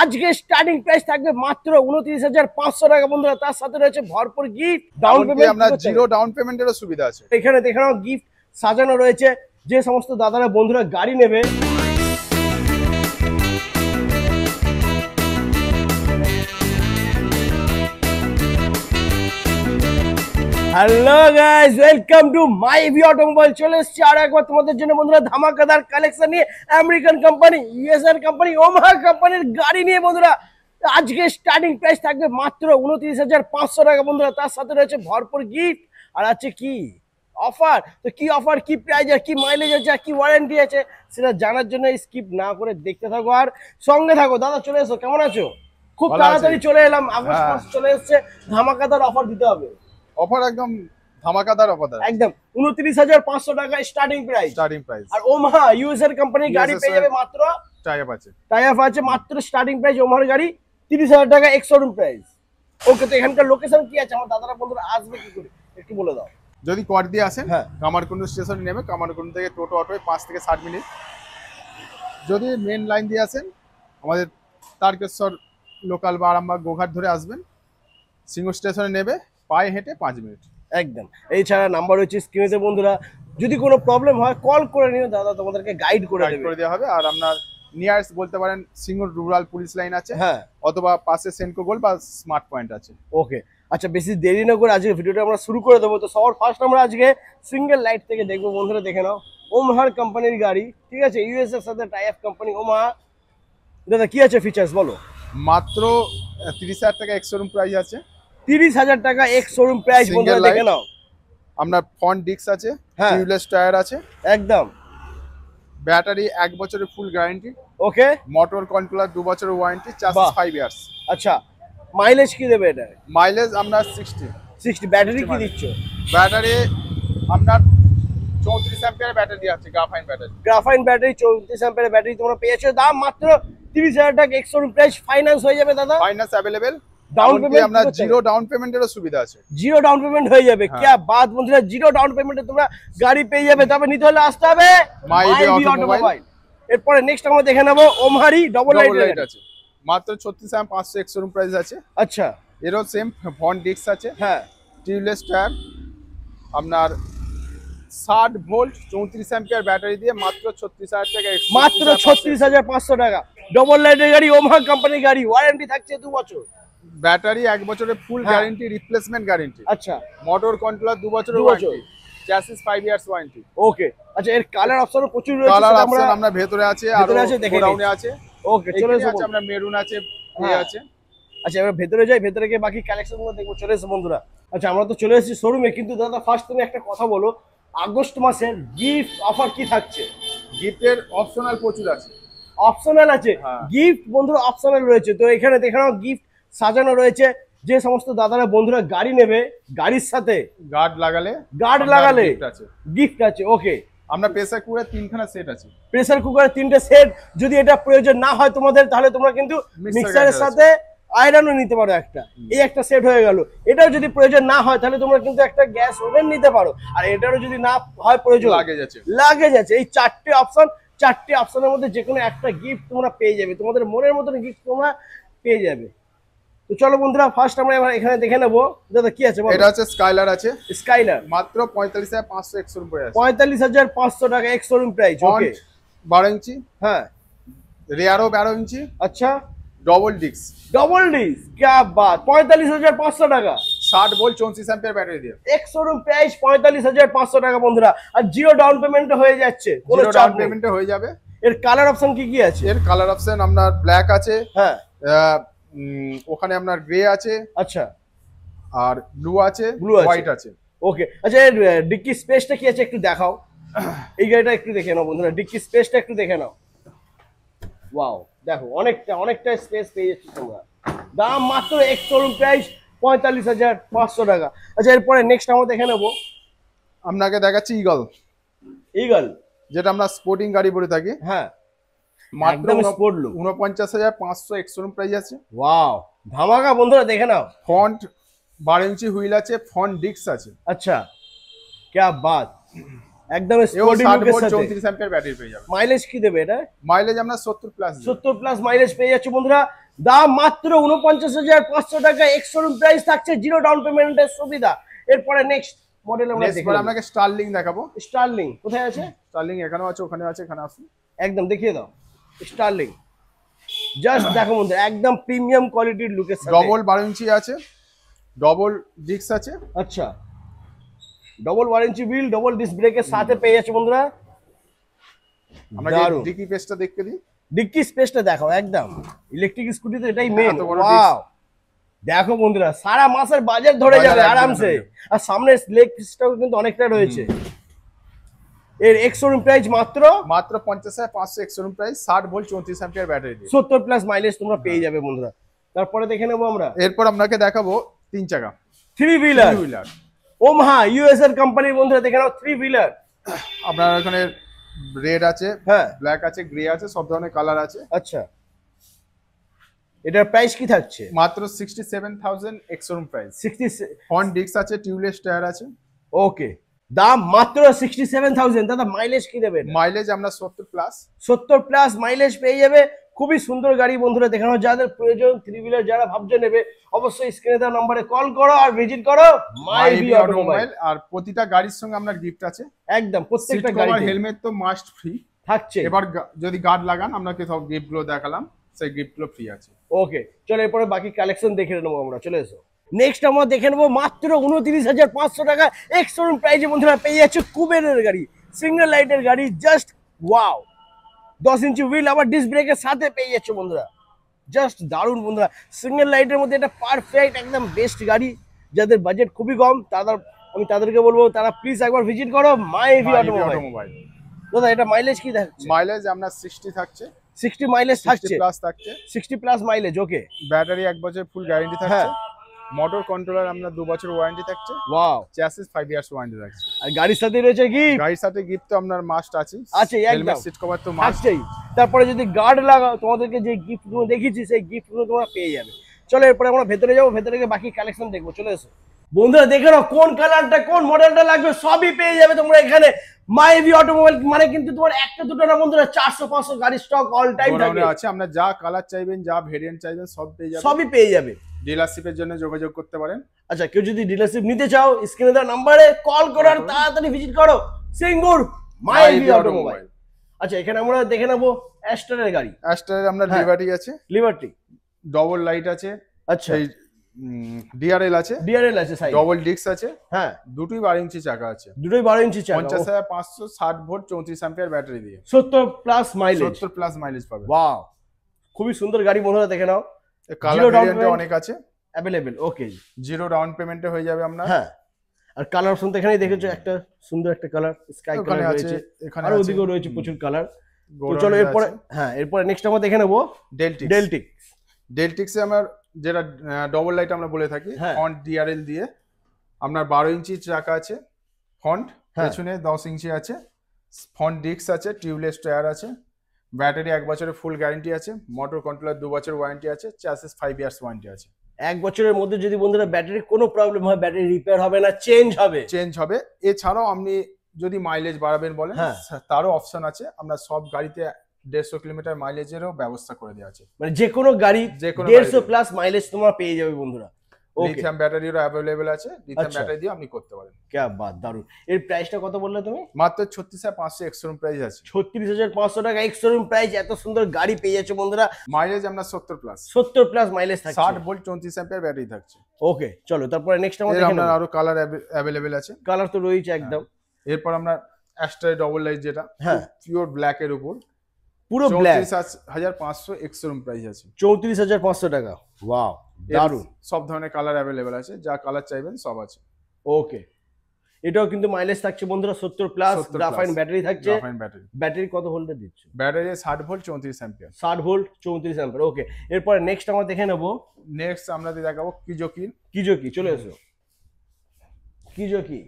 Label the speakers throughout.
Speaker 1: আজকে starting price থাকবে মাত্র 29,500 টাকা বন্ধুরা। তার সাথে রয়েছে ভরপুর গিফট,
Speaker 2: ডাউন পেমেন্ট, আমরা জিরো ডাউন পেমেন্টেরও সুবিধা আছে।
Speaker 1: এখানে দেখে নাও গিফট সাজানো রয়েছে। যে সমস্ত দাদারা বন্ধুরা গাড়ি নেবে, hello guys, welcome to my V automobile. চলে এসেছি আর একবার তোমাদের জন্য বন্ধুরা ধামাকাদার কালেকশন নিয়ে, আমেরিকান কোম্পানি, ইউএসএর কোম্পানি, ওমাহা কোম্পানির গাড়ি নিয়ে বন্ধুরা। আজকে স্টার্টিং প্রাইস থাকবে মাত্র 29,500 টাকা বন্ধুরা। তার সাথে রয়েছে ভরপুর গিফট আর আছে কি অফার। তো কি অফার, কি প্রাইস আর কি মাইলেজ আছে আর কি ওয়ারেন্টি আছে সেটা জানার জন্য স্কিপ না করে দেখতে থাকো আর সঙ্গে থাকো। দাদা চলে এসো, কেমন আছো? খুব তাড়াতাড়ি চলে এলাম, আগস্ট মাস চলে এসছে, ধামাকাদার অফার দিতে হবে।
Speaker 2: অফার একদম ধামাকাদার অফার,
Speaker 1: একদম 29,500 টাকা স্টার্টিং প্রাইস। আর ওমাহা ইউএসএর কোম্পানির গাড়ি পেয়ে যাবে মাত্র, টাই আপ আছে মাত্র স্টার্টিং প্রাইস ওমাহার গাড়ি 30,000 টাকা এক্স-শোরুম প্রাইস। ওকে, তো এখানকার লোকেশন কি আছে, আমার দাদারা বন্ধুরা আসবে কি করে একটু বলে দাও।
Speaker 2: যদি কর দিয়ে আসেন, কামারকুন্ডু স্টেশনে নেমে কামারকুন্ডু থেকে টোটো অটোয় 5 থেকে 7 মিনিট। যদি মেন লাইন দিয়ে আসেন, আমাদের তারকেশ্বর লোকাল বা আরামবাগ গোঘাট ধরে আসবেন, সিংহ স্টেশনে নেবে, পায়ে হেঁটে 5 মিনিট
Speaker 1: একদম। এছাড়া নাম্বার হচ্ছে স্ক্রিনে বন্ধুরা, যদি কোনো প্রবলেম হয় কল করে নিও, দাদা তোমাদেরকে গাইড করে
Speaker 2: দেওয়া হবে। আর আপনার নিয়ারেস্ট বলতে পারেন সিংহ রুরাল পুলিশ লাইন আছে, অথবা পাশে সেনকো গোল্ড বা স্মার্ট পয়েন্ট আছে।
Speaker 1: ওকে, আচ্ছা বেশি দেরি না করে আজকে ভিডিওটা আমরা শুরু করে দেবো। তো সবার ফার্স্ট আমরা আজকে সিঙ্গেল লাইট থেকে দেখবো বন্ধুরা। দেখে নাও ওমাহার কোম্পানির গাড়ি, ঠিক আছে, ইউএস এর সাথে টাই আপ কোম্পানি ওমাহা। দাদা কি আছে ফিচার্স বলো।
Speaker 2: মাত্র 30,000 টাকা এক্স-শোরুম প্রাইস আছে।
Speaker 1: 30,000 টাকা এক্স-শোরুম প্রাইস বন্ধুরা, দেখে নাও।
Speaker 2: আপনার ফ্রন্ট ডিস্ক আছে, টিউবলেস টায়ার আছে,
Speaker 1: একদম।
Speaker 2: ব্যাটারি 1 বছরের ফুল গ্যারান্টি।
Speaker 1: ওকে,
Speaker 2: মোটর কন্ট্রোলার 2 বছরের ওয়ারেন্টি, চার্জ 5 ইয়ার্স।
Speaker 1: আচ্ছা, মাইলেজ কি দেবে এটা?
Speaker 2: মাইলেজ আপনার 60।
Speaker 1: ব্যাটারি কি দিচ্ছ?
Speaker 2: ব্যাটারি আপনার 34 অ্যাম্পিয়ার ব্যাটারি আছে, গ্রাফাইন ব্যাটারি।
Speaker 1: 34 অ্যাম্পিয়ার ব্যাটারি তোমরা পেয়েছো। দাম মাত্র 30,000 টাকা এক্স-শোরুম প্রাইস। ফাইন্যান্স হয়ে যাবে দাদা?
Speaker 2: Finance available.
Speaker 1: ডাউন পেমেন্ট
Speaker 2: আমরা জিরো ডাউন পেমেন্টেরও সুবিধা আছে।
Speaker 1: জিরো ডাউন পেমেন্ট হয়ে যাবে। কি বাত বন্ধুরা, জিরো ডাউন পেমেন্টে তোমরা গাড়ি পেয়ে যাবে। তবে নিতে হলে আসতে হবে
Speaker 2: মাই ভি অটোমোবাইল।
Speaker 1: এরপরে নেক্সট আমরা দেখে নেব ওমহারি ডবল লাইট
Speaker 2: আছে, মাত্র 36,500 এক্স-শোরুম প্রাইস আছে।
Speaker 1: আচ্ছা,
Speaker 2: এরও সেম ফ্রন্ট ডিস্ক আছে, টিউবলেস টায়ার, আপনার 60 ভোল্ট 34 অ্যাম্পিয়ার ব্যাটারি দিয়ে মাত্র 36,000 টাকা,
Speaker 1: মাত্র 36,500 টাকা। ডবল লাইটের গাড়ি, ওমহা কোম্পানির গাড়ি, ওয়ারেন্টি থাকছে 2 বছর।
Speaker 2: ব্যাটারি 1 বছরের ফুল গ্যারান্টি, রিপ্লেসমেন্ট গ্যারান্টি।
Speaker 1: আচ্ছা,
Speaker 2: মোটর কন্ট্রোলার 2 বছরের ওয়ারেন্টি, চ্যাসিস 5 ইয়ার্স ওয়ারেন্টি।
Speaker 1: ওকে, আচ্ছা এর কালার অপশনও প্রচুর রয়েছে।
Speaker 2: কালার অপশন আমরা ভেতরে আছে, আর গোডাউনে আছে।
Speaker 1: ওকে, চলে এসো।
Speaker 2: আমরা মেরুন আছে, আছে।
Speaker 1: আচ্ছা এবার ভেতরে যাই, ভেতরে গিয়ে বাকি কালেকশনগুলো দেখবো। চলে এসো বন্ধুরা। আচ্ছা আমরা তো চলে এসেছি শোরুমে, কিন্তু দাদা ফার্স্ট তুমি একটা কথা বলো, আগস্ট মাসের গিফট অফার কি থাকছে?
Speaker 2: গিফটের অপশনাল প্রচুর আছে।
Speaker 1: অপশনাল আছে গিফট বন্ধুরা, অপশনাল রয়েছে। তো এখানে দেখে নাও গিফট সাজানো রয়েছে। যে সমস্ত দাদারা বন্ধুরা গাড়ি নেবে, গাড়ির সাথে
Speaker 2: গার্ড লাগালে
Speaker 1: গিফট আছে। ওকে,
Speaker 2: আমরা প্রেসার কুকারের 3খানা সেট আছে।
Speaker 1: প্রেসার কুকারের 3টে সেট। যদি এটা প্রয়োজন না হয় তোমাদের, তাহলে তোমরা কিন্তু মিক্সারের সাথে আয়রনও নিতে পারো একটা। এই একটা সেট হয়ে গেল। এটাও যদি প্রয়োজন না হয় তাহলে তোমরা কিন্তু একটা গ্যাস ওভেন নিতে পারো। আর এটারও যদি না হয় প্রয়োজন, লাগে যাচ্ছে। এই 4টে অপশন, 4টে অপশনের মধ্যে যে কোনো একটা গিফট তোমরা পেয়ে যাবে, তোমাদের মনের মতন গিফট তোমরা পেয়ে যাবে। তো চলো বন্ধুরা, ফার্স্ট আমরা এখানে দেখে নেবো। দাদা কি আছে?
Speaker 2: এটা আছে স্কাইলার আছে।
Speaker 1: স্কাইলার
Speaker 2: মাত্র 45,500 এক্স-শোরুম প্রাইস।
Speaker 1: 45,500 টাকা এক্স-শোরুম প্রাইস। ওকে,
Speaker 2: 12 ইঞ্চি, রেয়ারও 12 ইঞ্চি।
Speaker 1: আচ্ছা,
Speaker 2: ডবল ডিস্ক।
Speaker 1: কি বাত, 45,500 টাকা।
Speaker 2: 60 ভোল্ট 34 অ্যাম্পিয়ার ব্যাটারি দিয়ে
Speaker 1: এক্স-শোরুম প্রাইস 45,500 টাকা বন্ধুরা। আর জিরো ডাউন পেমেন্ট হয়ে যাচ্ছে, কোনো চাপ
Speaker 2: পেমেন্টে হয়ে যাবে।
Speaker 1: এর কালার অপশন কি কি আছে?
Speaker 2: এর কালার অপশন আপনার ব্ল্যাক আছে, ওখানে আপনার গ্রে আছে,
Speaker 1: আচ্ছা,
Speaker 2: আর ব্লু আছে, হোয়াইট আছে।
Speaker 1: ওকে, আচ্ছা এর ডিক্কি স্পেসটা কি আছে একটু দেখাও। এই গাড়িটা একটু দেখে নাও বন্ধুরা, ডিক্কি স্পেসটা একটু দেখে নাও। ওয়াও, দেখো অনেকটা স্পেস পেয়ে যাচ্ছি তোমরা। দাম মাত্র এক্স-শোরুম প্রাইস 45,500 টাকা। আচ্ছা এরপরে নেক্সট আমরা দেখে নেবো।
Speaker 2: আপনাকে দেখাচ্ছি
Speaker 1: ইগল,
Speaker 2: যেটা আমরা স্পোর্টিং গাড়ি বলে থাকি। মাত্র 49,500 এক্স-শোরুম প্রাইস আছে।
Speaker 1: ওয়াও, ধামাকা বন্ধুরা, দেখে নাও।
Speaker 2: ফ্রন্ট 12 ইঞ্চি হুইল আছে, ফ্রন্ট ডিস্ক আছে।
Speaker 1: আচ্ছা, কি বাত, একদম স্পোর্টি লুকের সাথে
Speaker 2: 34 অ্যাম্পিয়ার ব্যাটারি পেয়ে যাবে।
Speaker 1: মাইলেজ কি দেবে এটা?
Speaker 2: মাইলেজ আমরা 70 প্লাস
Speaker 1: মাইলেজ পেয়ে যাচ্ছে বন্ধুরা। দাম মাত্র ৪৯,৫০০ টাকা, এক্স শোরুম প্রাইস থাকছে, জিরো ডাউন পেমেন্টের সুবিধা। এরপরে নেক্সট মডেল আমরা
Speaker 2: নেক্সট
Speaker 1: দেখব।
Speaker 2: বার আপনাকে স্টারলিং দেখাবো।
Speaker 1: স্টারলিং কোথায় আছে?
Speaker 2: স্টারলিং এখানেও আছে, ওখানে আছে, এখানে আছে।
Speaker 1: একদম দেখিয়ে দাও স্টারলিং। জাস্ট দেখো বন্ধুরা, একদম প্রিমিয়াম কোয়ালিটির লুকের সাথে।
Speaker 2: ডবল 12 ইঞ্চি আছে, ডবল ডিস্ক আছে।
Speaker 1: আচ্ছা, ডবল 12 ইঞ্চি হুইল, ডবল ডিস্ক ব্রেকের সাথে পেয়ে যাচ্ছে বন্ধুরা।
Speaker 2: আপনাকে
Speaker 1: দারুণ।
Speaker 2: ডিকি পেজটা দেখতে দিই।
Speaker 1: ডিক্কি স্পেসটা দেখো, একদম ইলেকট্রিক স্কুটিতে এটাই মেন।
Speaker 2: এত বড়
Speaker 1: ওয়াও, দেখো বন্ধুরা, সারা মাসের বাজেট ধরে
Speaker 2: বাজার
Speaker 1: যাবে
Speaker 2: একদম
Speaker 1: আরামসে।
Speaker 2: ধরে যাবে।
Speaker 1: আর সামনে লেগ পিসটাও কিন্তু অনেকটা রয়েছে। এর এক্স শোরুম প্রাইস মাত্র
Speaker 2: 50,500 x showroom price, 60 volt 34 ampere battery দিয়ে।
Speaker 1: 70 প্লাস মাইলেজ তোমরা পেয়ে যাবে বন্ধুরা। তারপরে দেখে নেবো আমরা
Speaker 2: এরপর আপনাকে দেখাবো 3 চাকা
Speaker 1: 3 হুইলার
Speaker 2: হুইলার।
Speaker 1: ওমাহা ইউএস এর কোম্পানির বন্ধুরা, দেখে নাও 3 হুইলার।
Speaker 2: আপনার এখানে রেড আছে,
Speaker 1: হ্যাঁ
Speaker 2: ব্ল্যাক আছে, গ্রে আছে, সব ধরনের কালার আছে।
Speaker 1: আচ্ছা, এটার প্রাইস কি থাকছে?
Speaker 2: মাত্র 67,000 ex showroom price.
Speaker 1: 60।
Speaker 2: Front disc আছে, টিউবলেস টায়ার আছে।
Speaker 1: ওকে, দাম মাত্র 67,000। দাদা মাইলেজ কি দেবে?
Speaker 2: মাইলেজ আমরা 70 প্লাস।
Speaker 1: 70 প্লাস মাইলেজ পেয়ে যাবে। খুবই সুন্দর গাড়ি বন্ধুরা, দেখানো যাদের প্রয়োজন 3 হুইলার যারা ভাবছে নেবে, অবশ্যই স্ক্রিনে দেওয়া নম্বরে কল করো আর ভিজিট করো মাইভি অটোমোবাইল।
Speaker 2: আর প্রতিটা গাড়ির সঙ্গে আপনার গিফট আছে।
Speaker 1: একদম প্রত্যেকটা
Speaker 2: সিট
Speaker 1: গাড়ি
Speaker 2: কভার, হেলমেট তো মাস্ট ফ্রি
Speaker 1: থাকছে।
Speaker 2: এবার যদি গার্ড লাগান, আপনাকে সব গিফট গুলো দেখালাম, সেই গিফট গুলো ফ্রি আছে।
Speaker 1: ওকে, চলো এরপরে বাকি কালেকশন দেখে নেবো আমরা, চলে এসো। নেক্সট আমরা দেখে নেবো মাত্র 29,500 টাকা এক্স শোরুম প্রাইজে বন্ধুরা পেয়ে যাচ্ছে কুবেরের গাড়ি, সিঙ্গেল লাইটের গাড়ি। জাস্ট ওয়াও, 10 ইঞ্চি হুইল, আবার ডিস্ক ব্রেকের সাথে পেয়ে যাচ্ছে বন্ধুরা। জাস্ট দারুণ বন্ধুরা, সিঙ্গেল লাইটের মধ্যে এটা পারফেক্ট একদম বেস্ট গাড়ি। যাদের বাজেট খুবই কম আমি তাদেরকে বলবো তারা প্লিজ একবার ভিজিট করো মাইভি অটোমোবাইল। দাদা এটা মাইলেজ কি থাকছে?
Speaker 2: মাইলেজ আপনার 60 থাকছে,
Speaker 1: 60 মাইলেজ থাকছে,
Speaker 2: প্লাস থাকছে।
Speaker 1: 60 প্লাস মাইলেজ। ওকে,
Speaker 2: ব্যাটারি 1 বছর ফুল গ্যারান্টি থাকছে। মোটর কন্ট্রোলার আপনার 2 বছর ওয়ারেন্টি থাকছে।
Speaker 1: ওয়াও,
Speaker 2: চ্যাসিস 5 ইয়ার্স ওয়ারেন্টি থাকছে।
Speaker 1: আর গাড়ির সাথে রয়েছে কি?
Speaker 2: গাড়ির সাথে গিফট তো আপনার মাস্ট আছে।
Speaker 1: একদম
Speaker 2: হেলমেট, সিট কভার তো মাস্ট।
Speaker 1: থাকছেই। তারপরে যদি গার্ড লাগাও, তোমাদেরকে যে গিফট গুলো দেখিয়েছি সেই গিফট গুলো তোমরা পেয়ে যাবে। চলো এরপরে আমরা ভেতরে যাবো, ভেতরে গিয়ে বাকি কালেকশন দেখবো, চলে এসো। বন্ধুরা দেখে নাও কোন কালারটা কোন মডেলটা লাগবে সবই পেয়ে যাবে তোমরা এখানে মাইভি অটোমোবাইল। মানে কিন্তু তোমার একটা দুটো না বন্ধুরা, 400-500 গাড়ি স্টক অল টাইম থাকবে।
Speaker 2: আছে, আপনার যা কালার চাইবেন, যা ভেরিয়েন্ট চাইবেন, সব পেয়ে যাবেন।
Speaker 1: সবই পেয়ে যাবে।
Speaker 2: ডিলারশিপের জন্য যোগাযোগ করতে পারেন।
Speaker 1: আচ্ছা, কেউ যদি ডিলারশিপ নিতে চাও স্ক্রিনে দেওয়া নাম্বারে কল করো আর তাড়াতাড়ি ভিজিট করো সিঙ্গুর মাইভি অটোমোবাইল। আচ্ছা, এখানে আমরা দেখে নেবো অ্যাস্টারের গাড়ি।
Speaker 2: অ্যাস্টারের আপনার লিবার্টি আছে,
Speaker 1: লিবার্টি
Speaker 2: ডবল লাইট আছে।
Speaker 1: আচ্ছা,
Speaker 2: ডিআরএল আছে,
Speaker 1: ডিআরএল আছে, সাইড
Speaker 2: ডবল ডিস্ক আছে।
Speaker 1: হ্যাঁ,
Speaker 2: দুটোই 12 ইঞ্চি চাকা আছে,
Speaker 1: দুটোই 12 ইঞ্চি চাকা।
Speaker 2: 50,500 60 ভোল্ট 34 অ্যাম্পিয়ার ব্যাটারি দিয়ে
Speaker 1: 70 প্লাস মাইলেজ।
Speaker 2: 70 প্লাস মাইলেজ পাবে।
Speaker 1: ওয়াও, খুবই সুন্দর গাড়ি বন্ধুরা, দেখে নাও।
Speaker 2: কালার ভেরিয়েন্টে অনেক আছে
Speaker 1: अवेलेबल। ওকে,
Speaker 2: জিরো ডাউন পেমেন্টে হয়ে যাবে আপনার।
Speaker 1: হ্যাঁ, আর কালার অপশন তো এখানেই দেখেছো, একটা সুন্দর একটা কালার স্কাই কালার রয়েছে,
Speaker 2: এখানে
Speaker 1: আর
Speaker 2: আছে,
Speaker 1: ওদিকেও রয়েছে প্রচুর কালার। তো চলো এরপরে, হ্যাঁ, এরপরে নেক্সট আমরা দেখে নেবো
Speaker 2: ডেলটিক্সে আমার যেটা ডবল লাইট আমরা বলে থাকি, ফন্ট ডিআরএল দিয়ে আপনার 12 ইঞ্চি চাকা আছে, ফন্ট পেছনে 10 ইঞ্চি আছে, ফন্ট ডিস্ক আছে, টিউবলেস টায়ার আছে, ব্যাটারি 1 বছরের ফুল গ্যারান্টি আছে, মোটর কন্ট্রোলার 2 বছর ওয়ারেন্টি আছে, চ্যাসিস 5 ইয়ার্স ওয়ারেন্টি আছে।
Speaker 1: 1 বছরের মধ্যে যদি বন্ধুরা ব্যাটারির কোনো প্রবলেম হয়, ব্যাটারি রিপেয়ার হবে না, চেঞ্জ হবে।
Speaker 2: এছাড়াও আপনি যদি মাইলেজ বাড়াবেন বলেন, তারও অপশন আছে। আমরা সব গাড়িতে 150 কিলোমিটার মাইলেজেরও ব্যবস্থা করে দেওয়া আছে।
Speaker 1: মানে যে কোনো গাড়ি 150 প্লাস মাইলেজ তোমরা পেয়ে যাবে বন্ধুরা।
Speaker 2: লিথিয়াম ব্যাটারিরও अवेलेबल আছে, লিথিয়াম ব্যাটারি দিয়ে আপনি করতে পারেন।
Speaker 1: क्या बात, দারুন। এর প্রাইসটা কত বললে তুমি?
Speaker 2: মাত্র 36,500 এক্স শোরুম প্রাইস আছে।
Speaker 1: 36,500 টাকা এক্স শোরুম প্রাইস, এত সুন্দর গাড়ি পেয়ে যাচ্ছে বন্ধুরা।
Speaker 2: মাইলেজ আমরা 70 প্লাস,
Speaker 1: 70 প্লাস মাইলেজ থাকছে,
Speaker 2: 60 ভোল্ট 34 অ্যাম্পিয়ার ব্যাটারি থাকছে।
Speaker 1: ওকে, চলো তারপরে নেক্সট আমরা দেখে
Speaker 2: নেব। আরো কালার अवेलेबल আছে,
Speaker 1: কালার তো রয়েছে একদম।
Speaker 2: এরপর আমরা অ্যাস্টার ডবল লাইট, যেটা পিওর ব্ল্যাক এর উপর,
Speaker 1: পুরো ব্ল্যাক,
Speaker 2: 34,500 এক্স শোরুম প্রাইস আছে।
Speaker 1: 34,500 টাকা। ওয়াও, দারুন।
Speaker 2: সব ধরনের কালার अवेलेबल আছে, যা কালার চাইবেন সব আছে।
Speaker 1: ওকে, এটাও কিন্তু মাইলেজ থাকছে বন্ধুরা 70 প্লাস, গ্রাফাইন ব্যাটারি থাকছে। ব্যাটারি কত ভোল্টের দিচ্ছ?
Speaker 2: Battery 60 volt 34 ampere.
Speaker 1: 60 volt 34 ampere. Okay, এরপর নেক্সট আমরা দেখে নেব।
Speaker 2: নেক্সট আমরা দেখাবো
Speaker 1: কিজোকি, চলে এসো। কিজোকি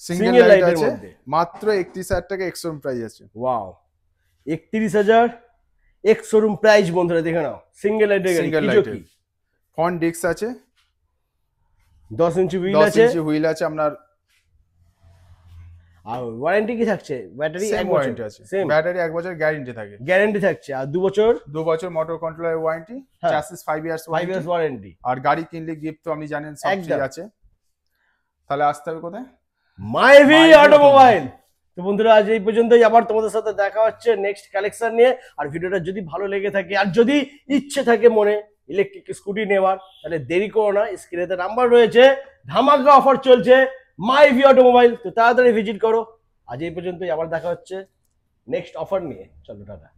Speaker 2: সিঙ্গেল লাইট আছে, মাত্র 31,000 টাকা এক্স শোরুম প্রাইস আছে।
Speaker 1: ওয়াও, 31,000 এক্স শোরুম প্রাইস বন্ধুরা, দেখে নাও। সিঙ্গেল লাইটের গাড়ি, কিজোকি।
Speaker 2: ফ্রন্ট ডিস্ক আছে,
Speaker 1: 10 ইঞ্চি হুইল আছে,
Speaker 2: 10 ইঞ্চি হুইল আছে আপনার।
Speaker 1: আর ওয়ারেন্টি কি থাকছে? ব্যাটারি
Speaker 2: সেম ওয়ারেন্টি আছে,
Speaker 1: সেম
Speaker 2: ব্যাটারি 1 বছর গ্যারান্টি থাকে,
Speaker 1: গ্যারান্টি থাকছে। আর 2 বছর
Speaker 2: 2 বছর মোটর কন্ট্রোলার ওয়ারেন্টি,
Speaker 1: হ্যাঁ।
Speaker 2: Chassis 5 years
Speaker 1: 5 years warranty.
Speaker 2: আর গাড়ি কিনলে গিফট তো আপনি জানেন সব ফ্রি
Speaker 1: একদম।
Speaker 2: আছে। তাহলে আসতে হবে কোথায়?
Speaker 1: মাইভি
Speaker 2: মাইভি
Speaker 1: অটোমোবাইল। তো বন্ধুরা আজ এই পর্যন্তই, আবার তোমাদের সাথে দেখা হচ্ছে নেক্সট কালেকশন নিয়ে। আর ভিডিওটা যদি ভালো লেগে থাকে আর যদি ইচ্ছে থাকে মনে ইলেকট্রিক স্কুটি নেওয়ার, তাহলে দেরি করো না, স্ক্রিনে নাম্বার রয়েছে, ধামাকা অফার চলছে মাইভি অটোমোবাইল, তো তাড়াতাড়ি ভিজিট করো। আজ এই পর্যন্তই, আবার দেখা হচ্ছে নেক্সট অফার নিয়ে। চলো টাটা।